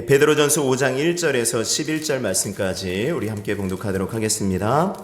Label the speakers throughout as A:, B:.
A: 베드로전서 5장 1절에서 11절 말씀까지 우리 함께 봉독하도록 하겠습니다.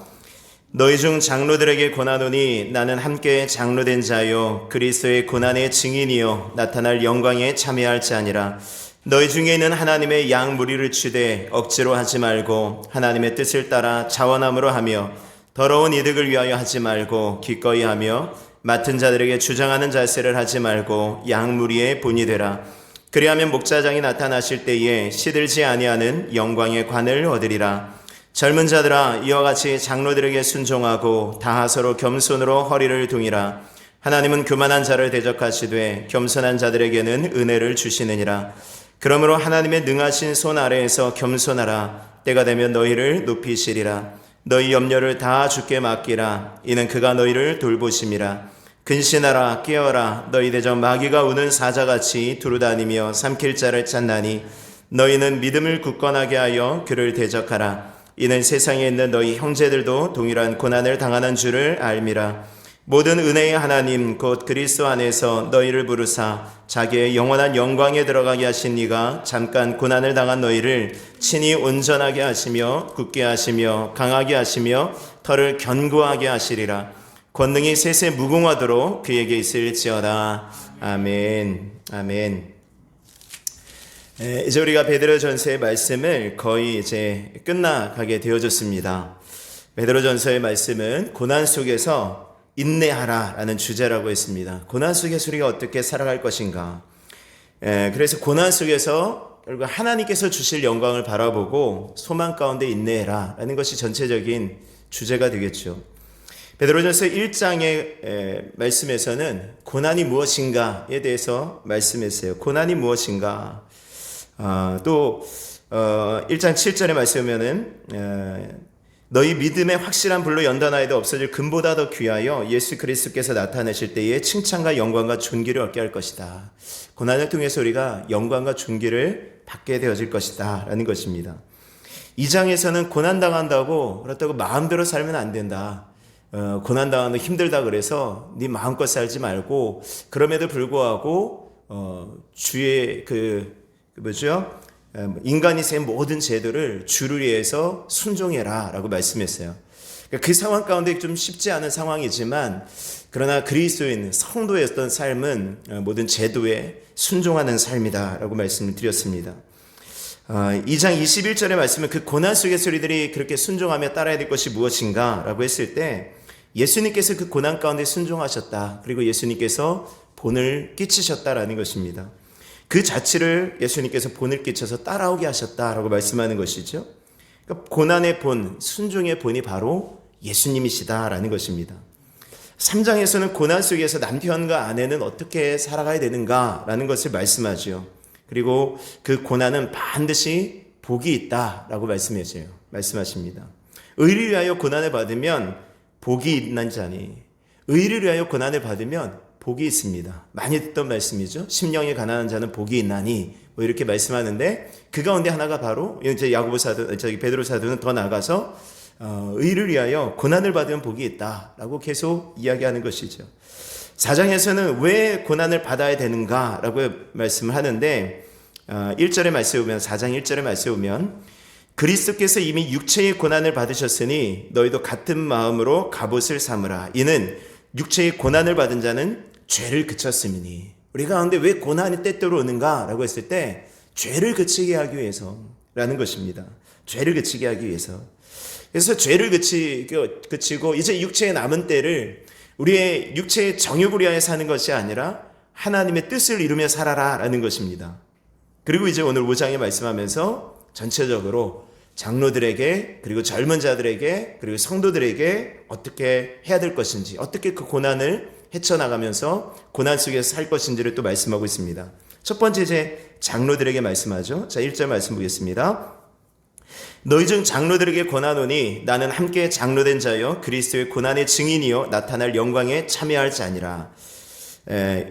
A: 너희 중 장로들에게 권하노니 나는 함께 장로된 자요 그리스도의 고난의 증인이요 나타날 영광에 참여할 자니라. 너희 중에 있는 하나님의 양 무리를 취되 억지로 하지 말고 하나님의 뜻을 따라 자원함으로 하며 더러운 이득을 위하여 하지 말고 기꺼이 하며 맡은 자들에게 주장하는 자세를 하지 말고 양 무리의 본이 되라. 그리하면 목자장이 나타나실 때에 시들지 아니하는 영광의 관을 얻으리라. 젊은 자들아 이와 같이 장로들에게 순종하고 다하서로 겸손으로 허리를 둥이라. 하나님은 교만한 자를 대적하시되 겸손한 자들에게는 은혜를 주시느니라. 그러므로 하나님의 능하신 손 아래에서 겸손하라. 때가 되면 너희를 높이시리라. 너희 염려를 다 주께 맡기라. 이는 그가 너희를 돌보심이라. 근신하라 깨어라. 너희 대적 마귀가 우는 사자같이 두루다니며 삼킬 자를 찾나니 너희는 믿음을 굳건하게 하여 그를 대적하라. 이는 세상에 있는 너희 형제들도 동일한 고난을 당하는 줄을 알미라. 모든 은혜의 하나님 곧 그리스도 안에서 너희를 부르사 자기의 영원한 영광에 들어가게 하신 이가 잠깐 고난을 당한 너희를 친히 온전하게 하시며 굳게 하시며 강하게 하시며 털을 견고하게 하시리라. 권능이 셋에 무궁하도록 그에게 있을지어다. 아멘. 아멘. 이제 우리가 베드로전서의 말씀을 거의 이제 끝나가게 되어졌습니다. 베드로전서의 말씀은 고난 속에서 인내하라라는 주제라고 했습니다. 고난 속에서 우리가 어떻게 살아갈 것인가. 그래서 고난 속에서 결국 하나님께서 주실 영광을 바라보고 소망 가운데 인내해라라는 것이 전체적인 주제가 되겠죠. 베드로전서 1장의 말씀에서는 고난이 무엇인가에 대해서 말씀했어요. 고난이 무엇인가. 또 1장 7절에 말씀하면은 너희 믿음의 확실한 불로 연단하여도 없어질 금보다 더 귀하여 예수 그리스도께서 나타나실 때에 칭찬과 영광과 존귀를 얻게 할 것이다. 고난을 통해서 우리가 영광과 존귀를 받게 되어질 것이다 라는 것입니다. 2장에서는 고난당한다고 그렇다고 마음대로 살면 안 된다. 고난당하는 힘들다 그래서 네 마음껏 살지 말고 그럼에도 불구하고 주의 인간이 세운 모든 제도를 주를 위해서 순종해라 라고 말씀했어요. 그 상황 가운데 좀 쉽지 않은 상황이지만 그러나 그리스도인 성도였던 삶은 모든 제도에 순종하는 삶이다 라고 말씀을 드렸습니다. 2장 21절의 말씀은 그 고난 속에서 우리들이 그렇게 순종하며 따라야 될 것이 무엇인가 라고 했을 때 예수님께서 그 고난 가운데 순종하셨다. 그리고 예수님께서 본을 끼치셨다라는 것입니다. 그 자체를 예수님께서 본을 끼쳐서 따라오게 하셨다라고 말씀하는 것이죠. 그러니까 고난의 본, 순종의 본이 바로 예수님이시다라는 것입니다. 3장에서는 고난 속에서 남편과 아내는 어떻게 살아가야 되는가라는 것을 말씀하죠. 그리고 그 고난은 반드시 복이 있다라고 말씀하십니다. 의를 위하여 고난을 받으면 복이 있는 자니 의를 위하여 고난을 받으면 복이 있습니다. 많이 듣던 말씀이죠. 심령이 가난한 자는 복이 있나니 이렇게 말씀하는데 그 가운데 하나가 바로 이제 베드로 사도는 더 나아가서 의를 위하여 고난을 받으면 복이 있다라고 계속 이야기하는 것이죠. 4장에서는 왜 고난을 받아야 되는가라고 말씀을 하는데 1절의 말씀에 보면 4장 1절의 말씀에 보면 그리스도께서 이미 육체의 고난을 받으셨으니 너희도 같은 마음으로 갑옷을 삼으라. 이는 육체의 고난을 받은 자는 죄를 그쳤음이니. 우리 가운데 왜 고난이 때때로 오는가라고 했을 때 죄를 그치게 하기 위해서라는 것입니다. 죄를 그치게 하기 위해서. 그래서 죄를 그치고 이제 육체의 남은 때를 우리의 육체의 정욕을 위하여 사는 것이 아니라 하나님의 뜻을 이루며 살아라라는 것입니다. 그리고 이제 오늘 5장에 말씀하면서 전체적으로 장로들에게 그리고 젊은 자들에게 그리고 성도들에게 어떻게 해야 될 것인지 어떻게 그 고난을 헤쳐나가면서 고난 속에서 살 것인지를 또 말씀하고 있습니다. 첫 번째 이제 장로들에게 말씀하죠. 자 1절 말씀 보겠습니다. 너희 중 장로들에게 권하노니 나는 함께 장로된 자여 그리스도의 고난의 증인이요 나타날 영광에 참여할 자니라.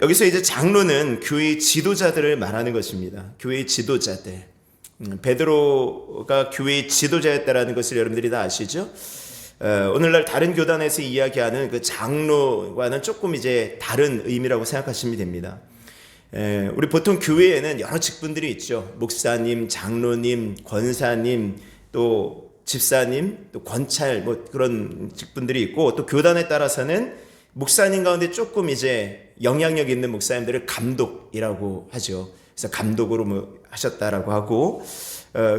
A: 여기서 이제 장로는 교회의 지도자들을 말하는 것입니다. 교회의 지도자들. 베드로가 교회의 지도자였다라는 것을 여러분들이 다 아시죠? 오늘날 다른 교단에서 이야기하는 그 장로와는 조금 이제 다른 의미라고 생각하시면 됩니다. 우리 보통 교회에는 여러 직분들이 있죠. 목사님, 장로님, 권사님, 또 집사님, 또 권찰, 뭐 그런 직분들이 있고, 또 교단에 따라서는 목사님 가운데 조금 이제 영향력 있는 목사님들을 감독이라고 하죠. 그래서 감독으로 뭐 하셨다라고 하고,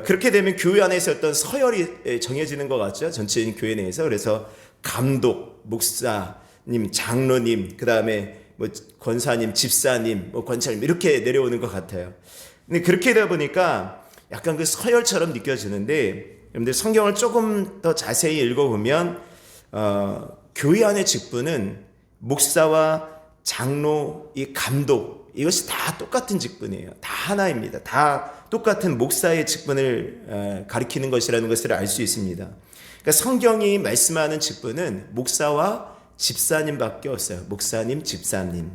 A: 그렇게 되면 교회 안에서 어떤 서열이 정해지는 것 같죠. 전체적인 교회 내에서. 그래서 감독, 목사님, 장로님, 그 다음에 뭐 권사님, 집사님, 뭐 권찰님 이렇게 내려오는 것 같아요. 근데 그렇게 되다 보니까 약간 그 서열처럼 느껴지는데, 여러분들 성경을 조금 더 자세히 읽어보면 교회 안의 직분은 목사와 장로, 이 감독, 이것이 다 똑같은 직분이에요. 다 하나입니다. 다 똑같은 목사의 직분을 가리키는 것이라는 것을 알 수 있습니다. 그러니까 성경이 말씀하는 직분은 목사와 집사님밖에 없어요. 목사님, 집사님.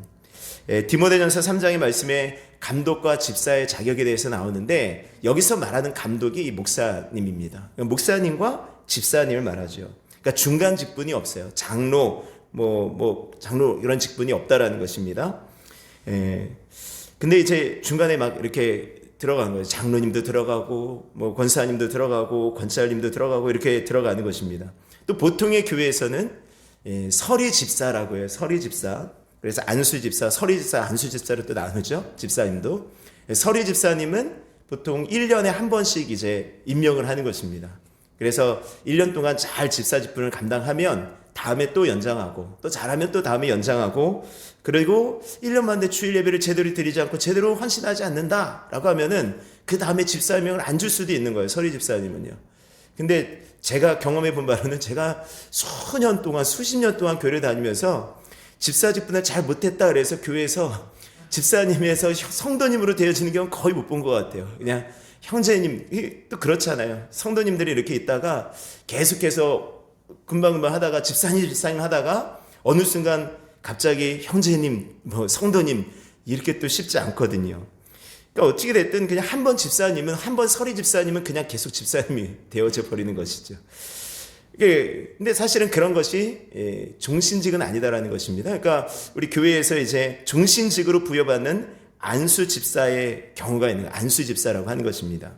A: 디모데전서 3장의 말씀에 감독과 집사의 자격에 대해서 나오는데, 여기서 말하는 감독이 목사님입니다. 목사님과 집사님을 말하죠. 그러니까 중간 직분이 없어요. 장로, 장로 이런 직분이 없다라는 것입니다. 근데 이제 중간에 막 이렇게 들어가는 거예요. 장로님도 들어가고, 뭐 권사님도 들어가고, 권찰님도 들어가고 이렇게 들어가는 것입니다. 또 보통의 교회에서는 서리 집사라고 해요. 서리 집사. 그래서 안수 집사, 서리 집사, 안수 집사로 또 나누죠. 집사님도. 서리 집사님은 보통 1년에 한 번씩 이제 임명을 하는 것입니다. 그래서 1년 동안 잘 집사 직분을 감당하면 다음에 또 연장하고, 또 잘하면 또 다음에 연장하고, 그리고 1년 만에 주일 예배를 제대로 드리지 않고 제대로 헌신하지 않는다라고 하면은 그 다음에 집사 임명을 안 줄 수도 있는 거예요. 서리 집사님은요. 근데 제가 경험해 본 바로는, 제가 수년 동안, 수십 년 동안 교회를 다니면서 집사 직분을 잘 못했다 그래서 교회에서 집사님에서 성도님으로 되어지는 경우는 거의 못 본 것 같아요. 그냥 형제님, 또 그렇잖아요. 성도님들이 이렇게 있다가 계속해서 금방금방 하다가 집사님 하다가 어느 순간 갑자기 형제님, 뭐 성도님 이렇게 또 쉽지 않거든요. 그러니까 어떻게 됐든 그냥 한 번 집사님은, 한 번 서리 집사님은 그냥 계속 집사님이 되어져 버리는 것이죠. 근데 사실은 그런 것이 종신직은 아니다라는 것입니다. 그러니까 우리 교회에서 이제 종신직으로 부여받는 안수 집사의 경우가 있는, 안수 집사라고 하는 것입니다.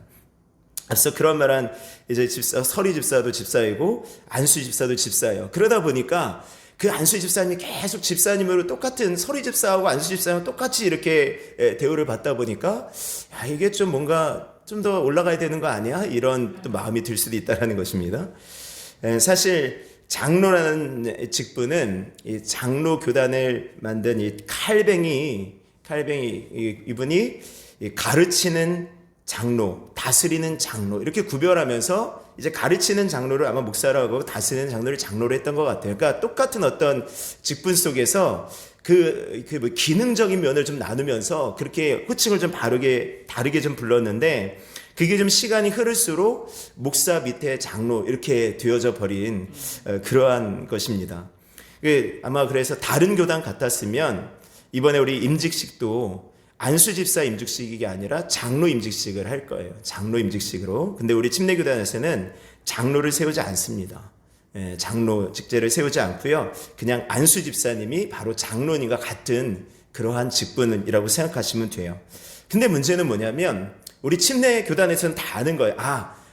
A: 앞서 그런 말한 이제 집사, 서리 집사도 집사이고 안수 집사도 집사예요. 그러다 보니까 그 안수 집사님이 계속 집사님으로 똑같은, 서리 집사하고 안수 집사하고 똑같이 이렇게 대우를 받다 보니까, 야, 이게 좀 뭔가 좀 더 올라가야 되는 거 아니야? 이런 또 마음이 들 수도 있다라는 것입니다. 사실 장로라는 직분은 이 장로 교단을 만든 이 칼뱅이 이분이 가르치는 장로, 다스리는 장로 이렇게 구별하면서 이제 가르치는 장로를 아마 목사라고 하고 다스리는 장로를 장로로 했던 것 같아요. 그러니까 똑같은 어떤 직분 속에서 뭐 기능적인 면을 좀 나누면서 그렇게 호칭을 좀 다르게 좀 불렀는데, 그게 좀 시간이 흐를수록 목사 밑에 장로 이렇게 되어져 버린 그러한 것입니다. 아마 그래서 다른 교단 같았으면 이번에 우리 임직식도 안수 집사 임직식이 아니라 장로 임직식을 할 거예요. 장로 임직식으로. 근데 우리 침례교단에서는 장로를 세우지 않습니다. 장로 직제를 세우지 않고요. 그냥 안수 집사님이 바로 장로님과 같은 그러한 직분이라고 생각하시면 돼요. 근데 문제는 뭐냐면, 우리 침례교단에서는 다 아는 거예요.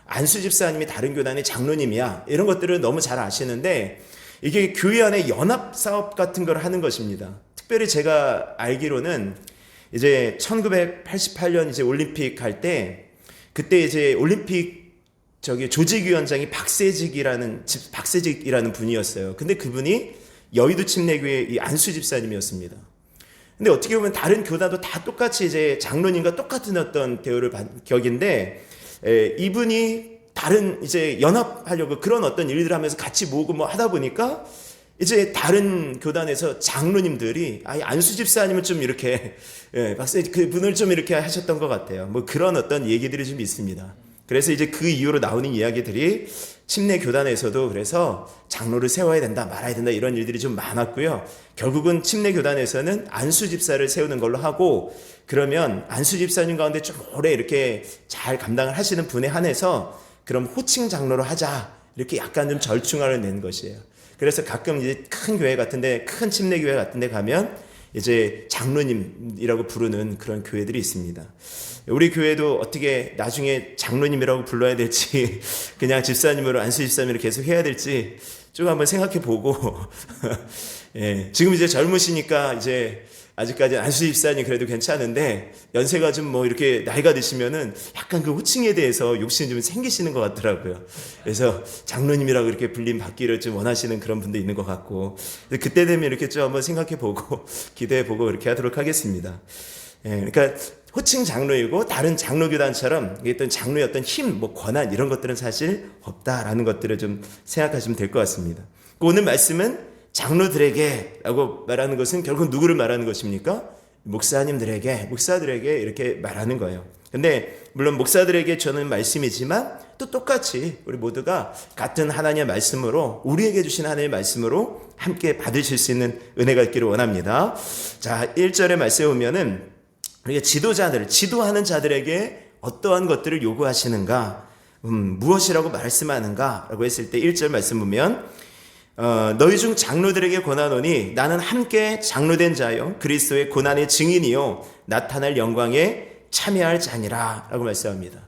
A: 안수 집사님이 다른 교단의 장로님이야. 이런 것들을 너무 잘 아시는데, 이게 교회 안에 연합 사업 같은 걸 하는 것입니다. 특별히 제가 알기로는 이제 1988년 이제 올림픽 할 때, 그때 이제 올림픽 조직위원장이 박세직이라는 분이었어요. 근데 그분이 여의도 침례교회 이 안수 집사님이었습니다. 근데 어떻게 보면 다른 교단도 다 똑같이 이제 장로님과 똑같은 어떤 대우를 받은 격인데, 이분이 다른 이제 연합하려고 그런 어떤 일들을 하면서 같이 모으고 뭐 하다 보니까 이제 다른 교단에서 장로님들이 안수 집사님을 좀 이렇게 그분을 좀 이렇게 하셨던 것 같아요. 뭐 그런 어떤 얘기들이 좀 있습니다. 그래서 이제 그 이후로 나오는 이야기들이 침례 교단에서도 그래서 장로를 세워야 된다, 말아야 된다 이런 일들이 좀 많았고요. 결국은 침례 교단에서는 안수 집사를 세우는 걸로 하고, 그러면 안수 집사님 가운데 좀 오래 이렇게 잘 감당을 하시는 분에 한해서 그럼 호칭 장로로 하자, 이렇게 약간 좀 절충안을 낸 것이에요. 그래서 가끔 이제 큰 교회 같은데, 큰 침례 교회 같은데 가면 이제 장로님이라고 부르는 그런 교회들이 있습니다. 우리 교회도 어떻게 나중에 장로님이라고 불러야 될지 그냥 집사님으로 안수 집사님으로 계속 해야 될지 쭉 한번 생각해 보고 예, 지금 이제 젊으시니까 이제 아직까지 안수 집사님 그래도 괜찮은데 연세가 좀 뭐 이렇게 나이가 드시면은 약간 그 호칭에 대해서 욕심이 좀 생기시는 것 같더라고요. 그래서 장로님이라고 이렇게 불림 받기를 좀 원하시는 그런 분도 있는 것 같고 그때 되면 이렇게 좀 한번 생각해 보고 기도해 보고 이렇게 하도록 하겠습니다. 예, 그러니까 호칭 장로이고 다른 장로교단처럼 어떤 장로의 어떤 힘, 뭐 권한 이런 것들은 사실 없다라는 것들을 좀 생각하시면 될 것 같습니다. 오늘 말씀은 장로들에게 라고 말하는 것은 결국 누구를 말하는 것입니까? 목사님들에게, 목사들에게 이렇게 말하는 거예요. 근데 물론 목사들에게 저는 말씀이지만 또 똑같이 우리 모두가 같은 하나님의 말씀으로 우리에게 주신 하나님의 말씀으로 함께 받으실 수 있는 은혜가 있기를 원합니다. 자, 1절의 말씀에 보면은 우리가 지도자들, 지도하는 자들에게 어떠한 것들을 요구하시는가, 무엇이라고 말씀하는가 라고 했을 때 1절 말씀 보면 너희 중 장로들에게 권하노니 나는 함께 장로된 자요 그리스도의 고난의 증인이요 나타날 영광에 참여할 자니라 라고 말씀합니다.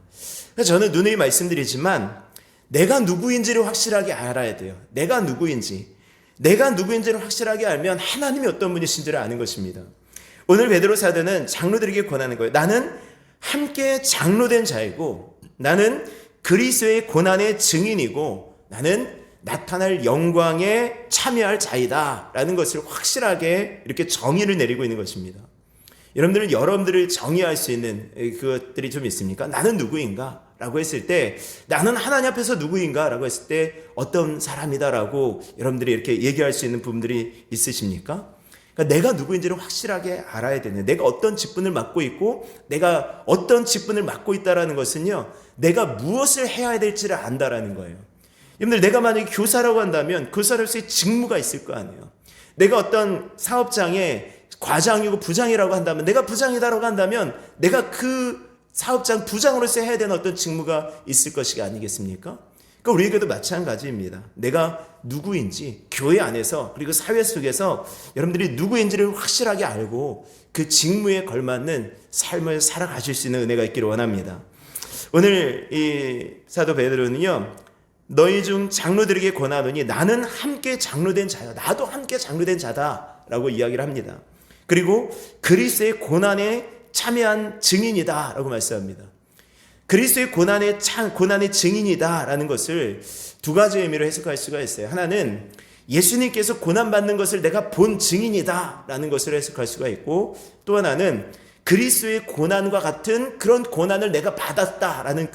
A: 저는 누누이 말씀드리지만 내가 누구인지를 확실하게 알아야 돼요. 내가 누구인지를 확실하게 알면 하나님이 어떤 분이신지를 아는 것입니다. 오늘 베드로 사도는 장로들에게 권하는 거예요. 나는 함께 장로된 자이고 나는 그리스도의 고난의 증인이고 나는 나타날 영광에 참여할 자이다 라는 것을 확실하게 이렇게 정의를 내리고 있는 것입니다. 여러분들을 정의할 수 있는 그것들이 좀 있습니까? 나는 누구인가? 라고 했을 때 나는 하나님 앞에서 누구인가? 라고 했을 때 어떤 사람이다 라고 여러분들이 이렇게 얘기할 수 있는 부분들이 있으십니까? 그러니까 내가 누구인지를 확실하게 알아야 되는, 내가 어떤 직분을 맡고 있고 내가 어떤 직분을 맡고 있다라는 것은요 내가 무엇을 해야 될지를 안다라는 거예요. 여러분들 내가 만약에 교사라고 한다면 교사로서의 직무가 있을 거 아니에요. 내가 어떤 사업장에 과장이고 부장이라고 한다면 내가 부장이다라고 한다면 내가 그 사업장 부장으로서 해야 되는 어떤 직무가 있을 것이 아니겠습니까? 그러니까 우리에게도 마찬가지입니다. 내가 누구인지 교회 안에서 그리고 사회 속에서 여러분들이 누구인지를 확실하게 알고 그 직무에 걸맞는 삶을 살아가실 수 있는 은혜가 있기를 원합니다. 오늘 이 사도 베드로는요 너희 중 장로들에게 권하노니 나는 함께 장로된 자야. 나도 함께 장로된 자다라고 이야기를 합니다. 그리고 그리스도의 고난에 참여한 증인이다 라고 말씀합니다. 그리스도의 고난의 증인이다 라는 것을 두 가지 의미로 해석할 수가 있어요. 하나는 예수님께서 고난받는 것을 내가 본 증인이다 라는 것을 해석할 수가 있고 또 하나는 그리스도의 고난과 같은 그런 고난을 내가 받았다 라는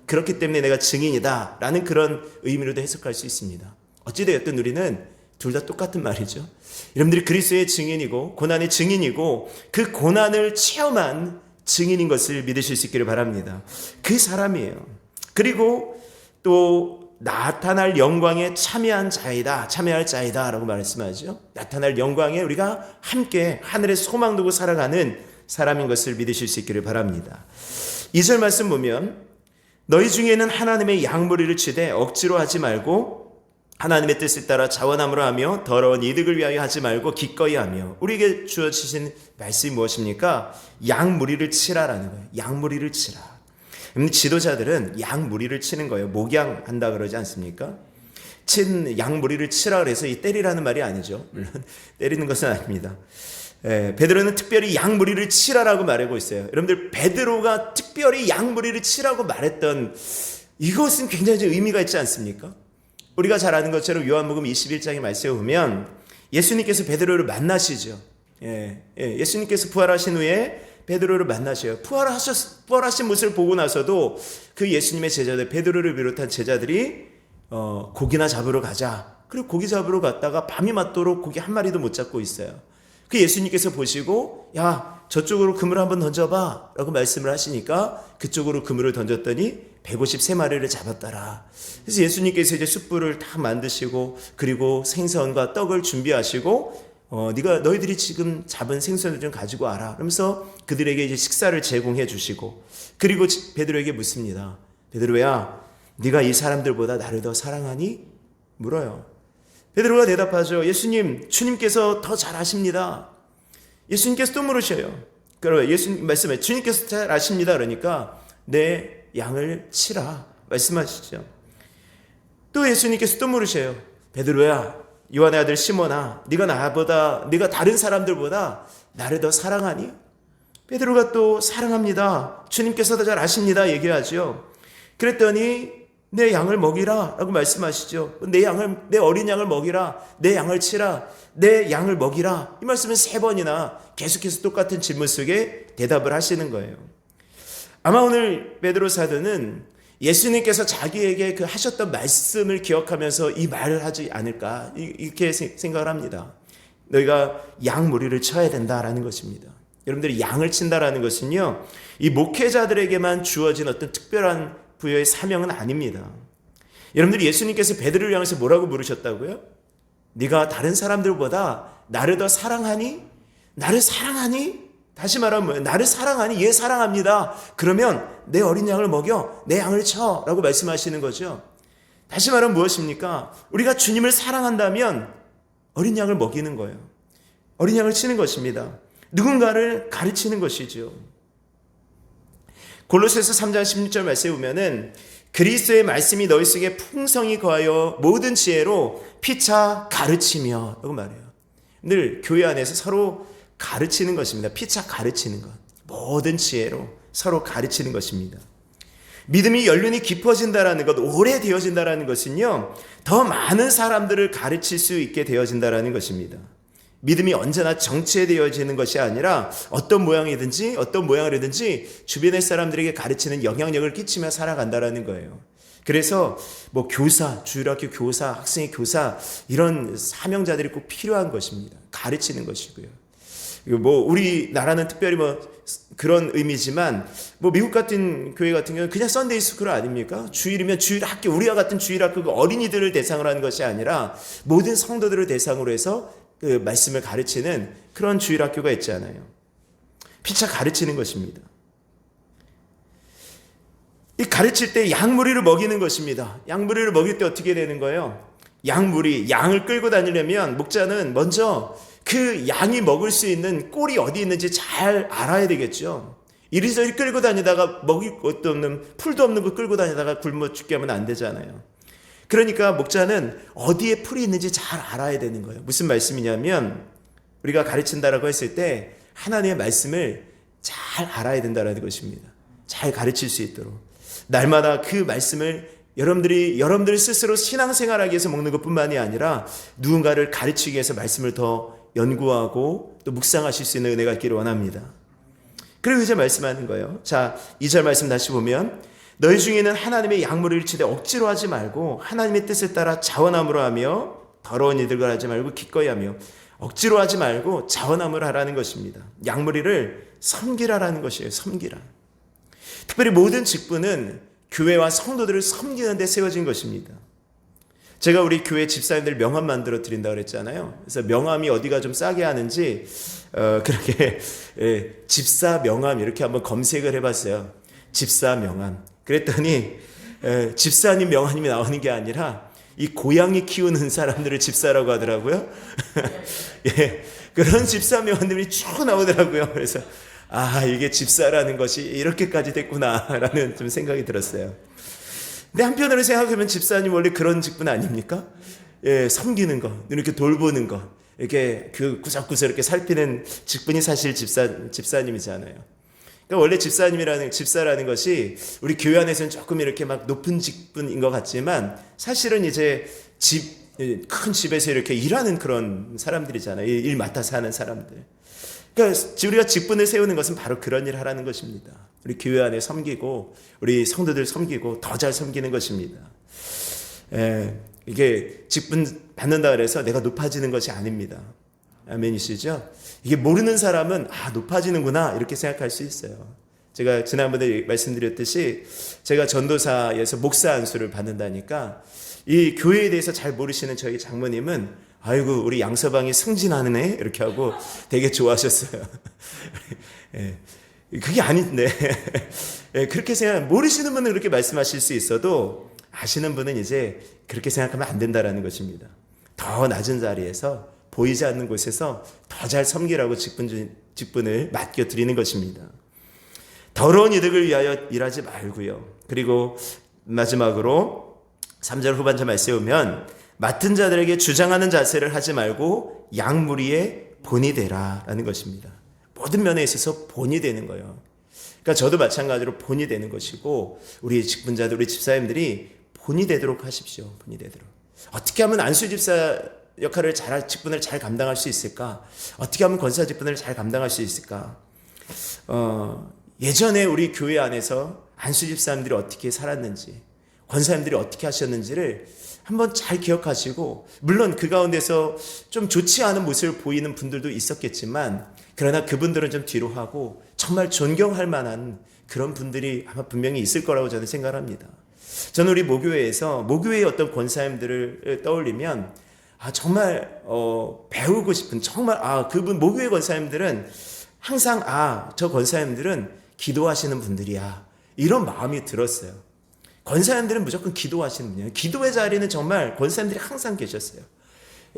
A: 그렇기 때문에 내가 증인이다 라는 그런 의미로도 해석할 수 있습니다. 어찌되었든 우리는 둘 다 똑같은 말이죠. 여러분들이 그리스도의 증인이고 고난의 증인이고 그 고난을 체험한 증인인 것을 믿으실 수 있기를 바랍니다. 그 사람이에요. 그리고 또 나타날 영광에 참여할 자이다 라고 말씀하죠. 나타날 영광에 우리가 함께 하늘에 소망 두고 살아가는 사람인 것을 믿으실 수 있기를 바랍니다. 2절 말씀 보면 너희 중에는 하나님의 양무리를 치되 억지로 하지 말고 하나님의 뜻을 따라 자원함으로 하며 더러운 이득을 위하여 하지 말고 기꺼이 하며 우리에게 주어지신 말씀이 무엇입니까? 양무리를 치라라는 거예요. 양무리를 치라. 지도자들은 양무리를 치는 거예요. 목양한다 그러지 않습니까? 친 양무리를 치라 그래서 이 때리라는 말이 아니죠. 물론 때리는 것은 아닙니다. 베드로는 특별히 양무리를 치라라고 말하고 있어요. 여러분들 베드로가 특별히 양무리를 치라고 말했던 이것은 굉장히 의미가 있지 않습니까? 우리가 잘 아는 것처럼 요한복음 21장의 말씀에 보면 예수님께서 베드로를 만나시죠. 예수님께서 부활하신 후에 베드로를 만나셔요. 부활하신 모습을 보고 나서도 그 예수님의 제자들 베드로를 비롯한 제자들이 고기나 잡으러 가자. 그리고 고기 잡으러 갔다가 밤이 맞도록 고기 한 마리도 못 잡고 있어요. 그 예수님께서 보시고 야 저쪽으로 그물을 한번 던져봐 라고 말씀을 하시니까 그쪽으로 그물을 던졌더니 153마리를 잡았더라. 그래서 예수님께서 이제 숯불을 다 만드시고 그리고 생선과 떡을 준비하시고 너희들이 지금 잡은 생선을 좀 가지고 와라. 그러면서 그들에게 이제 식사를 제공해 주시고 그리고 베드로에게 묻습니다. 베드로야, 네가 이 사람들보다 나를 더 사랑하니? 물어요. 베드로가 대답하죠. 예수님, 주님께서 더 잘 아십니다. 예수님께서 또 물으셔요. 그러면 예수님 말씀해 주님께서 잘 아십니다. 그러니까 내 양을 치라 말씀하시죠. 또 예수님께서 또 물으셔요. 베드로야, 요한의 아들 시몬아, 네가 다른 사람들보다 나를 더 사랑하니? 베드로가 또 사랑합니다. 주님께서 더 잘 아십니다. 얘기하죠. 그랬더니 내 양을 먹이라 라고 말씀하시죠. 내 어린 양을 먹이라, 내 양을 치라, 내 양을 먹이라. 이 말씀은 3번이나 계속해서 똑같은 질문 속에 대답을 하시는 거예요. 아마 오늘 베드로 사도는 예수님께서 자기에게 그 하셨던 말씀을 기억하면서 이 말을 하지 않을까 이렇게 생각을 합니다. 너희가 양 무리를 쳐야 된다라는 것입니다. 여러분들이 양을 친다라는 것은요, 이 목회자들에게만 주어진 어떤 특별한 부여의 사명은 아닙니다. 여러분들이 예수님께서 베드로를 향해서 뭐라고 물으셨다고요? 네가 다른 사람들보다 나를 더 사랑하니? 나를 사랑하니? 다시 말하면 뭐예요? 나를 사랑하니? 예, 사랑합니다. 그러면 내 어린 양을 먹여, 내 양을 쳐 라고 말씀하시는 거죠. 다시 말하면 무엇입니까? 우리가 주님을 사랑한다면 어린 양을 먹이는 거예요. 어린 양을 치는 것입니다. 누군가를 가르치는 것이죠. 골로새서 3장 16절 말씀에 보면은 그리스도의 말씀이 너희 속에 풍성히 거하여 모든 지혜로 피차 가르치며 라고 말해요. 늘 교회 안에서 서로 가르치는 것입니다. 피차 가르치는 것. 모든 지혜로 서로 가르치는 것입니다. 믿음이 연륜이 깊어진다라는 것, 오래되어진다라는 것은요, 더 많은 사람들을 가르칠 수 있게 되어진다라는 것입니다. 믿음이 언제나 정체되어지는 것이 아니라 어떤 모양이든지 주변의 사람들에게 가르치는 영향력을 끼치며 살아간다라는 거예요. 그래서 교사, 주일학교 교사, 학생의 교사 이런 사명자들이 꼭 필요한 것입니다. 가르치는 것이고요. 우리나라는 특별히 그런 의미지만 미국 같은 교회 같은 경우는 그냥 썬데이 스쿨 아닙니까? 주일이면 주일학교, 우리와 같은 주일학교 어린이들을 대상으로 하는 것이 아니라 모든 성도들을 대상으로 해서 그 말씀을 가르치는 그런 주일학교가 있잖아요. 피차 가르치는 것입니다. 이 가르칠 때 양무리를 먹이는 것입니다. 양무리를 먹일 때 어떻게 되는 거예요? 양을 끌고 다니려면 목자는 먼저 그 양이 먹을 수 있는 꼴이 어디 있는지 잘 알아야 되겠죠. 이리저리 끌고 다니다가 먹일 것도 없는, 풀도 없는 거 끌고 다니다가 굶어 죽게 하면 안 되잖아요. 그러니까 목자는 어디에 풀이 있는지 잘 알아야 되는 거예요. 무슨 말씀이냐면 우리가 가르친다라고 했을 때 하나님의 말씀을 잘 알아야 된다는 것입니다. 잘 가르칠 수 있도록. 날마다 그 말씀을 여러분들 스스로 신앙생활하기 위해서 먹는 것뿐만이 아니라 누군가를 가르치기 위해서 말씀을 더 연구하고 또 묵상하실 수 있는 은혜가 있기를 원합니다. 그리고 이제 말씀하는 거예요. 자, 2절 말씀 다시 보면 너희 중에는 하나님의 양무리를 치되 억지로 하지 말고 하나님의 뜻을 따라 자원함으로 하며 더러운 일들과 하지 말고 기꺼이 하며 억지로 하지 말고 자원함으로 하라는 것입니다. 양무리를 섬기라라는 것이에요. 섬기라. 특별히 모든 직분은 교회와 성도들을 섬기는 데 세워진 것입니다. 제가 우리 교회 집사님들 명함 만들어 드린다고 그랬잖아요. 그래서 명함이 어디가 좀 싸게 하는지 그렇게 집사 명함 이렇게 한번 검색을 해봤어요. 집사 명함. 그랬더니 집사님 명함이 나오는 게 아니라 이 고양이 키우는 사람들을 집사라고 하더라고요. 예, 그런 집사 명함들이 쭉 나오더라고요. 그래서 이게 집사라는 것이 이렇게까지 됐구나라는 좀 생각이 들었어요. 근데 한편으로 생각하면 집사님 원래 그런 직분 아닙니까? 예, 섬기는 거, 이렇게 돌보는 거, 이렇게 구석구석 이렇게 살피는 직분이 사실 집사님이잖아요. 그러니까 원래 집사라는 것이 우리 교회 안에서는 조금 이렇게 막 높은 직분인 것 같지만 사실은 이제 큰 집에서 이렇게 일하는 그런 사람들이잖아요. 일 맡아서 하는 사람들. 그러니까 우리가 직분을 세우는 것은 바로 그런 일을 하라는 것입니다. 우리 교회 안에 섬기고 우리 성도들 섬기고 더 잘 섬기는 것입니다. 이게 직분 받는다 그래서 내가 높아지는 것이 아닙니다. 아멘이시죠? 이게 모르는 사람은 높아지는구나 이렇게 생각할 수 있어요. 제가 지난번에 말씀드렸듯이 제가 전도사에서 목사 안수를 받는다니까 이 교회에 대해서 잘 모르시는 저희 장모님은 아이고 우리 양서방이 승진하는 애 이렇게 하고 되게 좋아하셨어요. 그게 아닌데 그렇게 모르시는 분은 그렇게 말씀하실 수 있어도 아시는 분은 이제 그렇게 생각하면 안 된다라는 것입니다. 더 낮은 자리에서 보이지 않는 곳에서 더 잘 섬기라고 직분을 맡겨드리는 것입니다. 더러운 이득을 위하여 일하지 말고요. 그리고 마지막으로 3절 후반절 말씀에 보면 맡은 자들에게 주장하는 자세를 하지 말고 양무리의 본이 되라 라는 것입니다. 모든 면에 있어서 본이 되는 거예요. 그러니까 저도 마찬가지로 본이 되는 것이고 우리 직분자들, 우리 집사님들이 본이 되도록 하십시오. 본이 되도록. 어떻게 하면 안수 집사 역할을 직분을 잘 감당할 수 있을까? 어떻게 하면 권사 직분을 잘 감당할 수 있을까? 예전에 우리 교회 안에서 안수 집사님들이 어떻게 살았는지, 권사님들이 어떻게 하셨는지를 한번 잘 기억하시고, 물론 그 가운데서 좀 좋지 않은 모습을 보이는 분들도 있었겠지만, 그러나 그분들은 좀 뒤로 하고 정말 존경할 만한 그런 분들이 아마 분명히 있을 거라고 저는 생각합니다. 저는 우리 모교회에서 모교회의 어떤 권사님들을 떠올리면 정말 배우고 싶은, 정말 그분 모교회 권사님들은 항상 저 권사님들은 기도하시는 분들이야, 이런 마음이 들었어요. 권사님들은 무조건 기도하시는 분이에요. 기도의 자리는 정말 권사님들이 항상 계셨어요.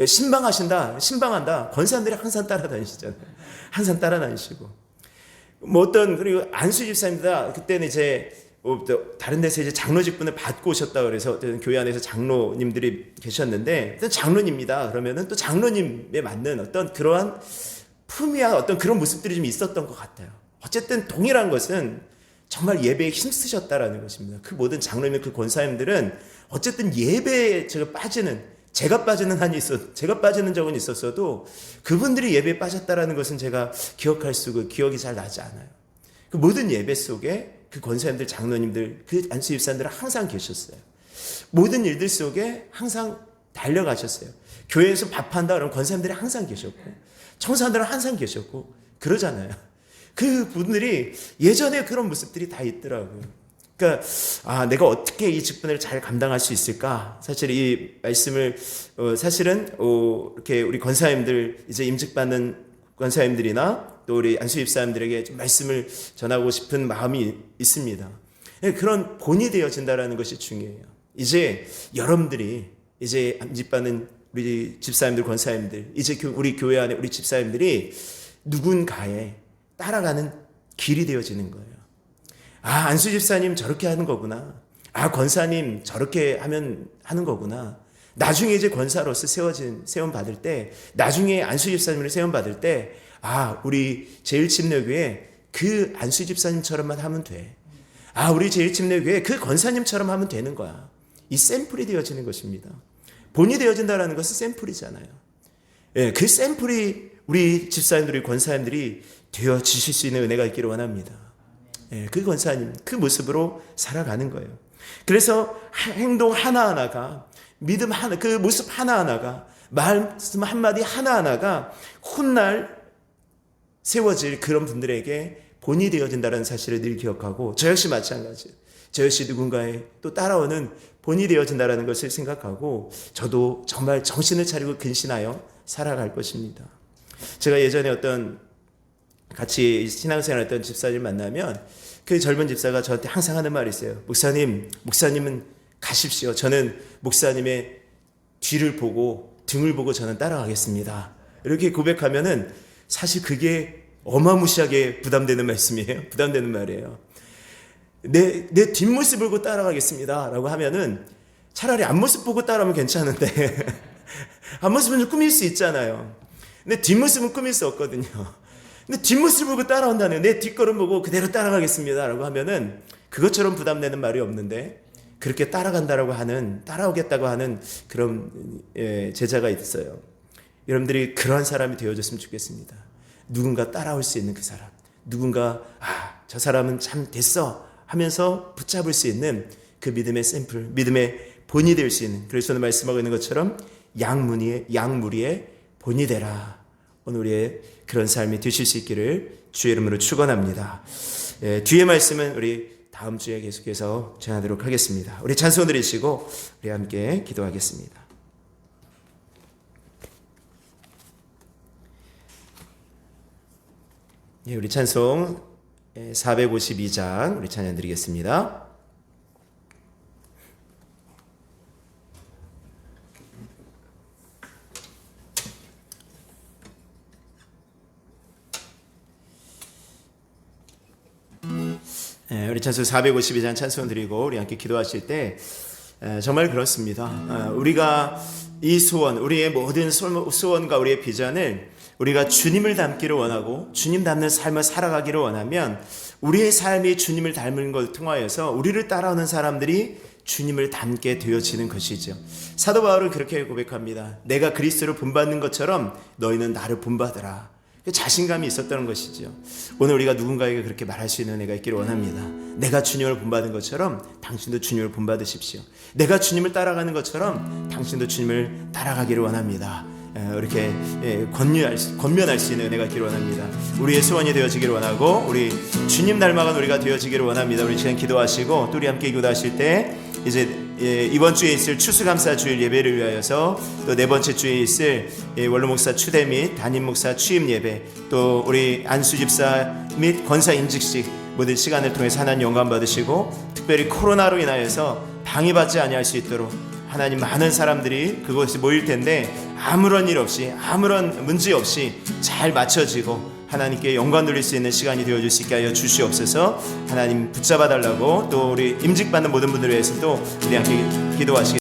A: 신방한다. 권사님들이 항상 따라다니시잖아요. 항상 따라다니시고. 그리고 안수 집사입니다. 그때는 이제 다른 데서 이제 장로 직분을 받고 오셨다 그래서 교회 안에서 장로님들이 계셨는데, 장로님입니다. 그러면은 또 장로님에 맞는 어떤 그러한 품위와 어떤 그런 모습들이 좀 있었던 것 같아요. 어쨌든 동일한 것은 정말 예배에 힘쓰셨다라는 것입니다. 그 모든 장로님, 그 권사님들은 어쨌든 예배에 제가 빠지는 적은 있었어도 그분들이 예배에 빠졌다라는 것은 제가 기억이 잘 나지 않아요. 그 모든 예배 속에 그 권사님들, 장로님들, 그 안수 집사님들은 항상 계셨어요. 모든 일들 속에 항상 달려가셨어요. 교회에서 밥한다 그러면 권사님들이 항상 계셨고, 청소한다는 항상 계셨고, 그러잖아요. 그 분들이 예전에 그런 모습들이 다 있더라고요. 그러니까 내가 어떻게 이 직분을 잘 감당할 수 있을까? 사실 이 말씀을 사실은 이렇게 우리 권사님들, 이제 임직받는 권사님들이나 또 우리 안수 집사님들에게 좀 말씀을 전하고 싶은 마음이 있습니다. 그런 본이 되어진다라는 것이 중요해요. 이제 여러분들이 이제 임직받는 우리 집사님들, 권사님들, 이제 우리 교회 안에 우리 집사님들이 누군가에 따라가는 길이 되어지는 거예요. 안수 집사님 저렇게 하는 거구나. 권사님 저렇게 하는 거구나. 나중에 이제 권사로서 세움 받을 때, 나중에 안수 집사님을 세움 받을 때, 우리 제일침례교회 그 안수 집사님처럼만 하면 돼. 우리 제일침례교회 그 권사님처럼 하면 되는 거야. 이 샘플이 되어지는 것입니다. 본이 되어진다는 것은 샘플이잖아요. 그 샘플이 우리 집사님들이, 권사님들이 되어지실 수 있는 은혜가 있기를 원합니다. 그 권사님, 그 모습으로 살아가는 거예요. 그래서 행동 하나하나가, 믿음 그 모습 하나하나가, 말씀 한마디 하나하나가 훗날 세워질 그런 분들에게 본이 되어진다는 사실을 늘 기억하고, 저 역시 마찬가지예요. 저 역시 누군가의 또 따라오는 본이 되어진다는 것을 생각하고, 저도 정말 정신을 차리고 근신하여 살아갈 것입니다. 제가 예전에 같이 신앙생활했던 집사님 만나면 그 젊은 집사가 저한테 항상 하는 말이 있어요. 목사님은 가십시오. 저는 목사님의 등을 보고 저는 따라가겠습니다. 이렇게 고백하면은 사실 그게 어마무시하게 부담되는 말이에요. 내 뒷모습을 보고 따라가겠습니다 라고 하면은 차라리 앞모습 보고 따라하면 괜찮은데 앞모습은 좀 꾸밀 수 있잖아요. 근데 뒷모습은 꾸밀 수 없거든요. 근데 뒷모습 보고 따라온다네요. 내 뒷걸음 보고 그대로 따라가겠습니다 라고 하면은 그것처럼 부담되는 말이 없는데, 그렇게 따라오겠다고 하는 그런 제자가 있어요. 여러분들이 그러한 사람이 되어줬으면 좋겠습니다. 누군가 따라올 수 있는 그 사람, 누군가 저 사람은 참 됐어 하면서 붙잡을 수 있는 그 믿음의 샘플, 믿음의 본이 될 수 있는, 그래서 오늘 말씀하고 있는 것처럼 양무리의 본이 되라. 오늘 우리의 그런 삶이 되실 수 있기를 주의 이름으로 축원합니다. 뒤에 말씀은 우리 다음 주에 계속해서 전하도록 하겠습니다. 우리 찬송 드리시고 우리 함께 기도하겠습니다. 우리 찬송 452장 우리 찬양 드리겠습니다. 우리 찬송 452장 찬송 드리고 우리 함께 기도하실 때 정말 그렇습니다. 우리가 이 소원, 우리의 모든 소원과 우리의 비전을 우리가 주님을 닮기를 원하고 주님 닮는 삶을 살아가기를 원하면 우리의 삶이 주님을 닮은 걸 통하여서 우리를 따라오는 사람들이 주님을 닮게 되어지는 것이죠. 사도 바울은 그렇게 고백합니다. 내가 그리스도를 본받는 것처럼 너희는 나를 본받으라. 자신감이 있었다는 것이죠. 오늘 우리가 누군가에게 그렇게 말할 수 있는 은혜가 있기를 원합니다. 내가 주님을 본받은 것처럼 당신도 주님을 본받으십시오. 내가 주님을 따라가는 것처럼 당신도 주님을 따라가기를 원합니다. 이렇게 권면할 수 있는 은혜가 있기를 원합니다. 우리의 소원이 되어지기를 원하고 우리 주님 닮아간 우리가 되어지기를 원합니다. 우리 시간 기도하시고 또 우리 함께 기도하실 때 이제 이번 주에 있을 추수감사 주일 예배를 위하여서 또 네 번째 주에 있을 원로 목사 추대 및 담임 목사 취임 예배 또 우리 안수 집사 및 권사 임직식 모든 시간을 통해서 하나님 영광 받으시고 특별히 코로나로 인하여서 방해받지 아니할 수 있도록 하나님 많은 사람들이 그곳에 모일 텐데 아무런 일 없이 아무런 문제 없이 잘 맞춰지고 하나님께 영광 돌릴 수 있는 시간이 되어줄 수 있게 하여 주시옵소서. 하나님 붙잡아 달라고 또 우리 임직받는 모든 분들을 위해서 또 우리 함께 기도하시겠습니다.